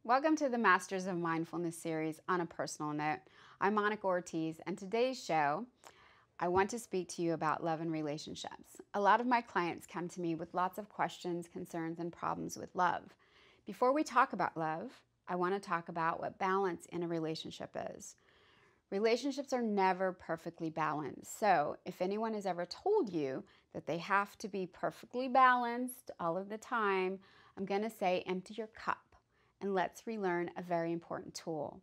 Welcome to the Masters of Mindfulness series on a personal note. I'm Monica Ortiz, and today's show, I want to speak to you about love and relationships. A lot of my clients come to me with lots of questions, concerns, and problems with love. Before we talk about love, I want to talk about what balance in a relationship is. Relationships are never perfectly balanced. So if anyone has ever told you that they have to be perfectly balanced all of the time, I'm going to say empty your cup. And let's relearn a very important tool.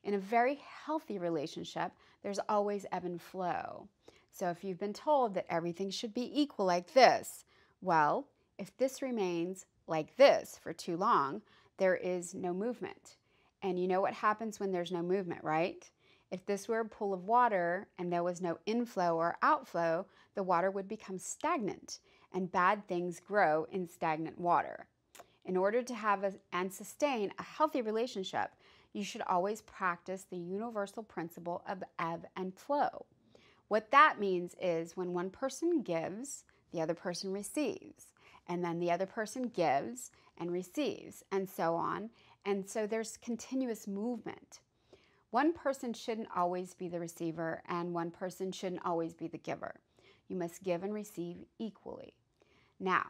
In a very healthy relationship, there's always ebb and flow. So if you've been told that everything should be equal like this, well, if this remains like this for too long, there is no movement. And you know what happens when there's no movement, right? If this were a pool of water and there was no inflow or outflow, the water would become stagnant, and bad things grow in stagnant water. In order to have and sustain a healthy relationship, you should always practice the universal principle of ebb and flow. What that means is when one person gives, the other person receives, and then the other person gives and receives, and so on. And so there's continuous movement. One person shouldn't always be the receiver, and one person shouldn't always be the giver. You must give and receive equally. Now,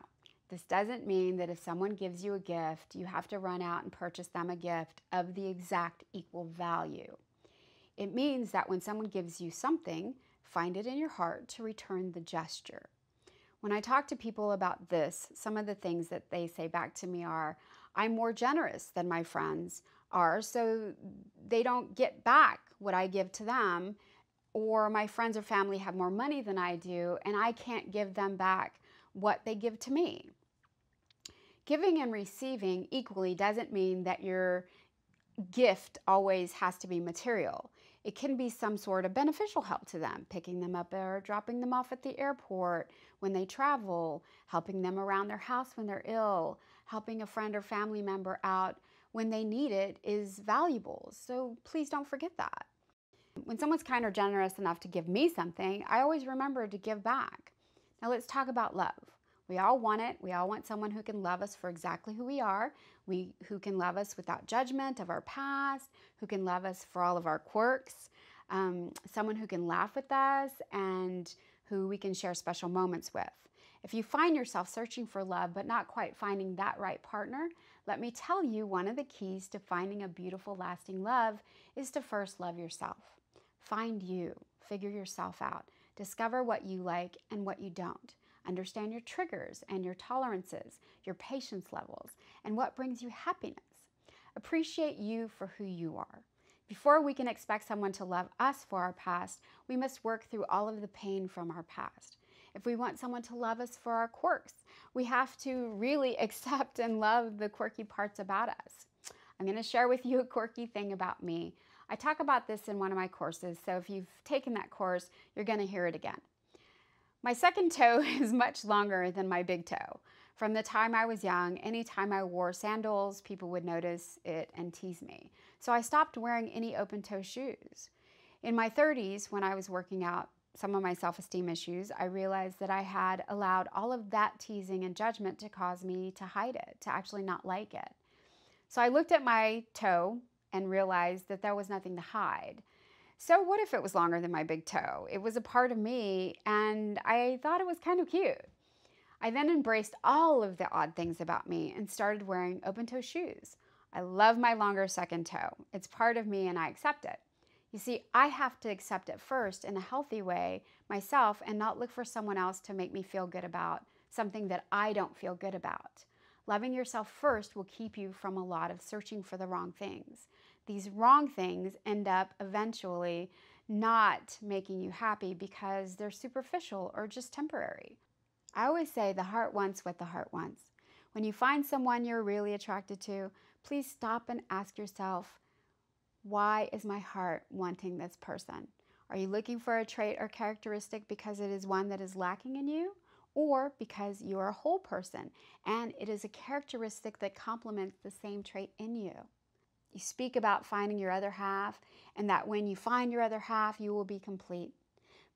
this doesn't mean that if someone gives you a gift, you have to run out and purchase them a gift of the exact equal value. It means that when someone gives you something, find it in your heart to return the gesture. When I talk to people about this, some of the things that they say back to me are, I'm more generous than my friends are, so they don't get back what I give to them, or my friends or family have more money than I do, and I can't give them back what they give to me. Giving and receiving equally doesn't mean that your gift always has to be material. It can be some sort of beneficial help to them, picking them up or dropping them off at the airport when they travel, helping them around their house when they're ill, helping a friend or family member out when they need it is valuable. So please don't forget that. When someone's kind or generous enough to give me something, I always remember to give back. Now let's talk about love. We all want it. We all want someone who can love us for exactly who we are, who can love us without judgment of our past, who can love us for all of our quirks, someone who can laugh with us, and who we can share special moments with. If you find yourself searching for love but not quite finding that right partner, let me tell you one of the keys to finding a beautiful, lasting love is to first love yourself. Find you. Figure yourself out. Discover what you like and what you don't. Understand your triggers and your tolerances, your patience levels, and what brings you happiness. Appreciate you for who you are. Before we can expect someone to love us for our past, we must work through all of the pain from our past. If we want someone to love us for our quirks, we have to really accept and love the quirky parts about us. I'm going to share with you a quirky thing about me. I talk about this in one of my courses, so if you've taken that course, you're going to hear it again. My second toe is much longer than my big toe. From the time I was young, anytime I wore sandals, people would notice it and tease me. So I stopped wearing any open-toe shoes. In my 30s, when I was working out some of my self-esteem issues, I realized that I had allowed all of that teasing and judgment to cause me to hide it, to actually not like it. So I looked at my toe and realized that there was nothing to hide. So what if it was longer than my big toe? It was a part of me, and I thought it was kind of cute. I then embraced all of the odd things about me and started wearing open-toe shoes. I love my longer second toe. It's part of me, and I accept it. You see, I have to accept it first in a healthy way myself and not look for someone else to make me feel good about something that I don't feel good about. Loving yourself first will keep you from a lot of searching for the wrong things. These wrong things end up eventually not making you happy because they're superficial or just temporary. I always say the heart wants what the heart wants. When you find someone you're really attracted to, please stop and ask yourself, why is my heart wanting this person? Are you looking for a trait or characteristic because it is one that is lacking in you? Or because you are a whole person and it is a characteristic that complements the same trait in you? You speak about finding your other half, and that when you find your other half, you will be complete.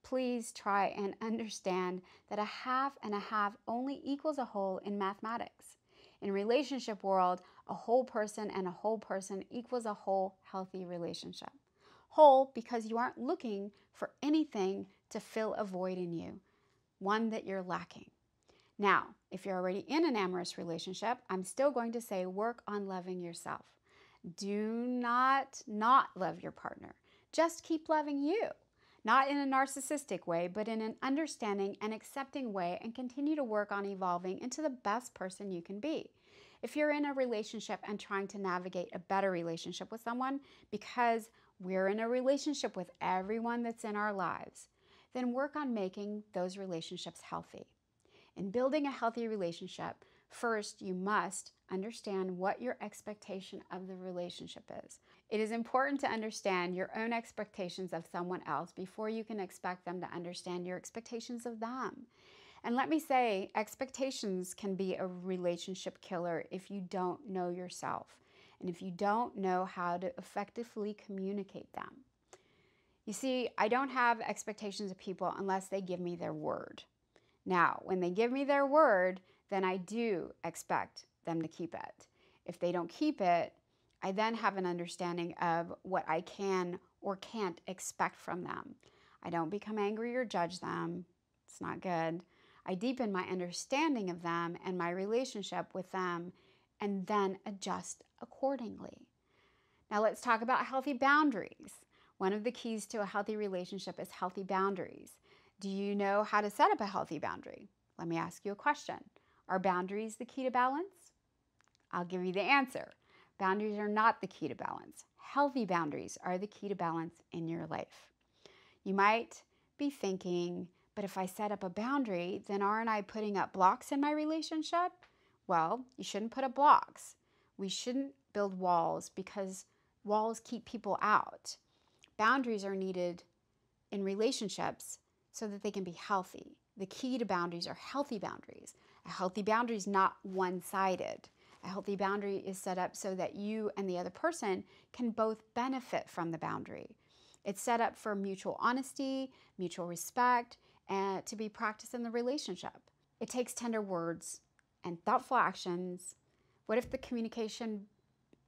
Please try and understand that a half and a half only equals a whole in mathematics. In relationship world, a whole person and a whole person equals a whole healthy relationship. Whole because you aren't looking for anything to fill a void in you, one that you're lacking. Now, if you're already in an amorous relationship, I'm still going to say work on loving yourself. Do not love your partner. Just keep loving you. Not in a narcissistic way, but in an understanding and accepting way, and continue to work on evolving into the best person you can be. If you're in a relationship and trying to navigate a better relationship with someone, because we're in a relationship with everyone that's in our lives, then work on making those relationships healthy. In building a healthy relationship, first you must understand what your expectation of the relationship is. It is important to understand your own expectations of someone else before you can expect them to understand your expectations of them. And let me say, expectations can be a relationship killer if you don't know yourself and if you don't know how to effectively communicate them. You see, I don't have expectations of people unless they give me their word. Now, when they give me their word, then I do expect them to keep it. If they don't keep it, I then have an understanding of what I can or can't expect from them. I don't become angry or judge them. It's not good. I deepen my understanding of them and my relationship with them, and then adjust accordingly. Now let's talk about healthy boundaries. One of the keys to a healthy relationship is healthy boundaries. Do you know how to set up a healthy boundary? Let me ask you a question. Are boundaries the key to balance? I'll give you the answer. Boundaries are not the key to balance. Healthy boundaries are the key to balance in your life. You might be thinking, but if I set up a boundary, then aren't I putting up blocks in my relationship? Well, you shouldn't put up blocks. We shouldn't build walls because walls keep people out. Boundaries are needed in relationships so that they can be healthy. The key to boundaries are healthy boundaries. A healthy boundary is not one-sided. A healthy boundary is set up so that you and the other person can both benefit from the boundary. It's set up for mutual honesty, mutual respect, and to be practiced in the relationship. It takes tender words and thoughtful actions. What if the communication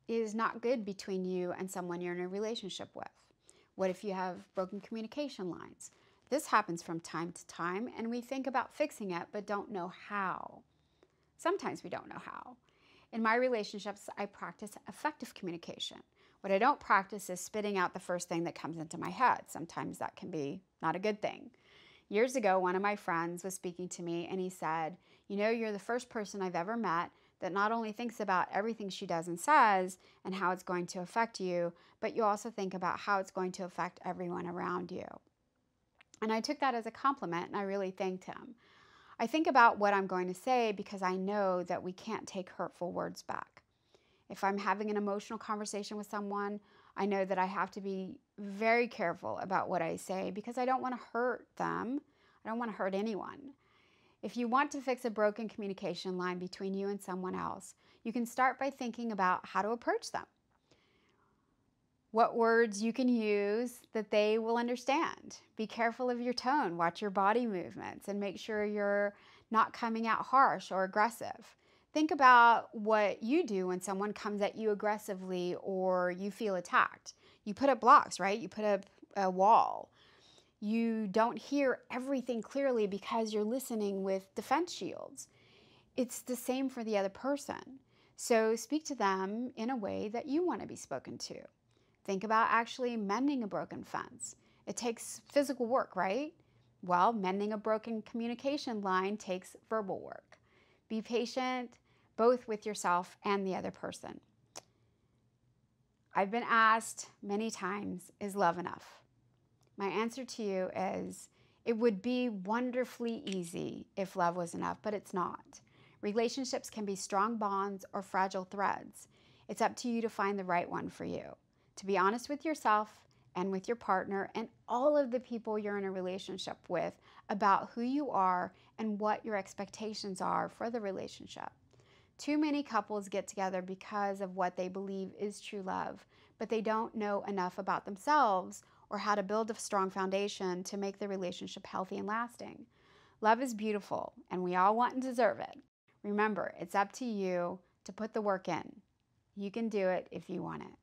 is not good between you and someone you're in a relationship with? What if you have broken communication lines? This happens from time to time, and we think about fixing it, but don't know how. Sometimes we don't know how. In my relationships, I practice effective communication. What I don't practice is spitting out the first thing that comes into my head. Sometimes that can be not a good thing. Years ago, one of my friends was speaking to me, and he said, you know, you're the first person I've ever met that not only thinks about everything she does and says and how it's going to affect you, but you also think about how it's going to affect everyone around you. And I took that as a compliment, and I really thanked him. I think about what I'm going to say because I know that we can't take hurtful words back. If I'm having an emotional conversation with someone, I know that I have to be very careful about what I say because I don't want to hurt them. I don't want to hurt anyone. If you want to fix a broken communication line between you and someone else, you can start by thinking about how to approach them. What words you can use that they will understand. Be careful of your tone. Watch your body movements and make sure you're not coming out harsh or aggressive. Think about what you do when someone comes at you aggressively or you feel attacked. You put up blocks, right? You put up a wall. You don't hear everything clearly because you're listening with defense shields. It's the same for the other person. So speak to them in a way that you want to be spoken to. Think about actually mending a broken fence. It takes physical work, right? Well, mending a broken communication line takes verbal work. Be patient, both with yourself and the other person. I've been asked many times, is love enough? My answer to you is, it would be wonderfully easy if love was enough, but it's not. Relationships can be strong bonds or fragile threads. It's up to you to find the right one for you. To be honest with yourself and with your partner and all of the people you're in a relationship with about who you are and what your expectations are for the relationship. Too many couples get together because of what they believe is true love, but they don't know enough about themselves or how to build a strong foundation to make the relationship healthy and lasting. Love is beautiful, and we all want and deserve it. Remember, it's up to you to put the work in. You can do it if you want it.